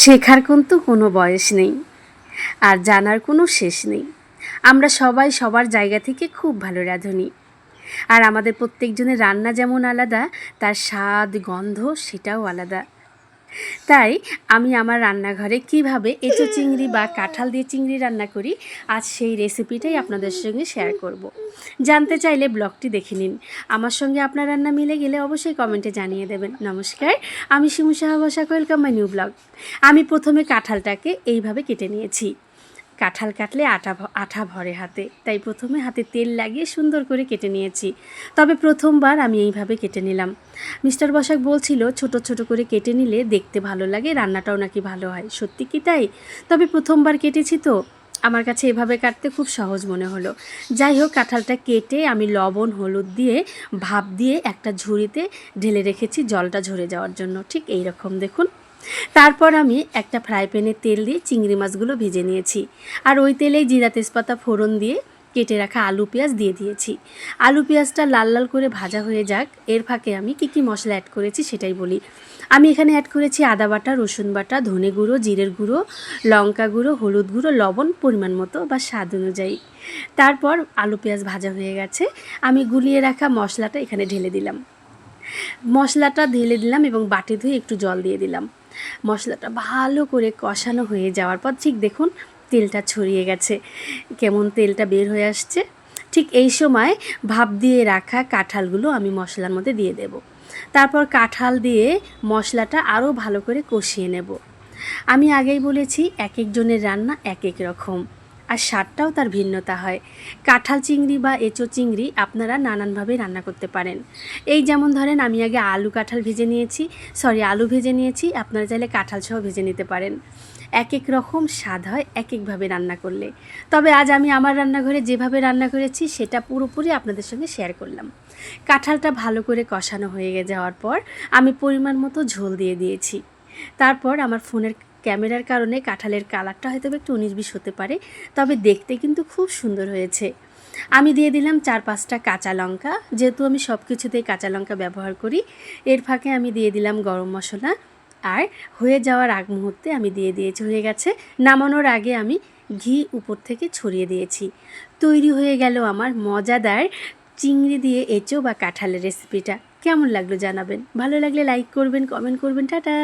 শেখার কিন্তু কোনো বয়স নেই, আর জানার কোনো শেষ নেই। আমরা সবাই সবার জায়গা থেকে খুব ভালো রাঁধুনি, আর আমাদের প্রত্যেকজনের রান্না যেমন আলাদা, তার স্বাদ গন্ধ সেটাও আলাদা। তাই আমি আমার রান্নাঘরে কিভাবে এঁচো চিংড়ি বা কাঁঠাল দিয়ে চিংড়ি রান্না করি, আজ সেই রেসিপিটাই আপনাদের সঙ্গে শেয়ার করব। জানতে চাইলে ব্লগটি দেখে নিন। আমার সঙ্গে আপনার রান্না মিলে গেলে অবশ্যই কমেন্টে জানিয়ে দেবেন। নমস্কার, আমি Shimu Saha Basak, welcome my new blog. আমি প্রথমে কাঁঠালটাকে এইভাবে কেটে নিয়েছি। কাঁঠাল কাটলে আঠা ভরে হাতে, তাই প্রথমে হাতে তেল লাগিয়ে সুন্দর করে কেটে নিয়েছি। তবে প্রথমবার আমি এইভাবে কেটে নিলাম। মিস্টার বসাক বলছিল ছোট ছোট করে কেটে নিলে দেখতে ভালো লাগে, রান্নাটাও নাকি ভালো হয়। সত্যি কি তাই? তবে প্রথমবার কেটেছি তো আমার কাছে এভাবে কাটতে খুব সহজ মনে হলো। যাই হোক, কাঁঠালটা কেটে আমি লবণ হলুদ দিয়ে ভাপ দিয়ে একটা ঝুড়িতে ঢেলে রেখেছি জলটা ঝরে যাওয়ার জন্য। ঠিক এই রকম দেখুন। তারপর আমি একটা ফ্রাই প্যানে তেল দিয়ে চিংড়ি মাছগুলো ভেজে নিয়েছি, আর ওই তেলেই জিরা তেজপাতা ফোড়ন দিয়ে কেটে রাখা আলু পেঁয়াজ দিয়ে দিয়েছি। আলু পেঁয়াজটা লাল লাল করে ভাজা হয়ে যাক, এর ফাঁকে আমি কী মশলা অ্যাড করেছি সেটাই বলি। আমি এখানে অ্যাড করেছি আদা বাটা, রসুন বাটা, ধনে গুঁড়ো, জিরের গুঁড়ো, লঙ্কা গুঁড়ো, হলুদ গুঁড়ো, লবণ পরিমাণ মতো বা স্বাদ অনুযায়ী। তারপর আলু পেঁয়াজ ভাজা হয়ে গেছে, আমি গুলিয়ে রাখা মশলাটা এখানে ঢেলে দিলাম। মশলাটা ঢেলে দিলাম এবং বাটি ধুয়ে একটু জল দিয়ে দিলাম। মশলাটা ভালো করে কষানো হয়ে যাওয়ার পর ঠিক দেখুন তেলটা ছড়িয়ে গেছে, কেমন তেলটা বের হয়ে আসছে। ঠিক এই সময় ভাপ দিয়ে রাখা কাঁঠালগুলো আমি মশলার মধ্যে দিয়ে দেব। তারপর কাঁঠাল দিয়ে মশলাটা আরও ভালো করে কষিয়ে নেব। আমি আগেই বলেছি এক একজনের রান্না এক এক রকম, আর স্বাদটাও তার ভিন্নতা হয়। কাঁঠাল চিংড়ি বা এঁচো চিংড়ি আপনারা নানানভাবে রান্না করতে পারেন। এই যেমন ধরেন আমি আগে আলু ভেজে নিয়েছি, আপনারা চাইলে কাঁঠাল সহ ভেজে নিতে পারেন। এক এক রকম স্বাদ হয় এক একভাবে রান্না করলে। তবে আজ আমি আমার রান্নাঘরে যেভাবে রান্না করেছি সেটা পুরোপুরি আপনাদের সঙ্গে শেয়ার করলাম। কাঁঠালটা ভালো করে কষানো হয়ে যাওয়ার পর আমি পরিমাণ মতো ঝোল দিয়ে দিয়েছি। তারপর আমার ফোনের ক্যামেরার কারণে কাঁঠালের কালারটা হয়তো একটু 19-20 হতে পারে, তবে দেখতে কিন্তু খুব সুন্দর হয়েছে। আমি দিয়ে দিলাম 4-5টা কাঁচা লঙ্কা, যেহেতু আমি সব কিছুতেই কাঁচা লঙ্কা ব্যবহার করি। এর ফাঁকে আমি দিয়ে দিলাম গরম মশলা, আর হয়ে যাওয়ার আগ মুহূর্তে আমি দিয়ে দিয়েছি, হয়ে গেছে, নামানোর আগে আমি ঘি উপর থেকে ছড়িয়ে দিয়েছি। তৈরি হয়ে গেল আমার মজাদার চিংড়ি দিয়ে এঁচো বা কাঁঠালের রেসিপিটা। কেমন লাগলো জানাবেন, ভালো লাগলে লাইক করবেন, কমেন্ট করবেন। টাটা।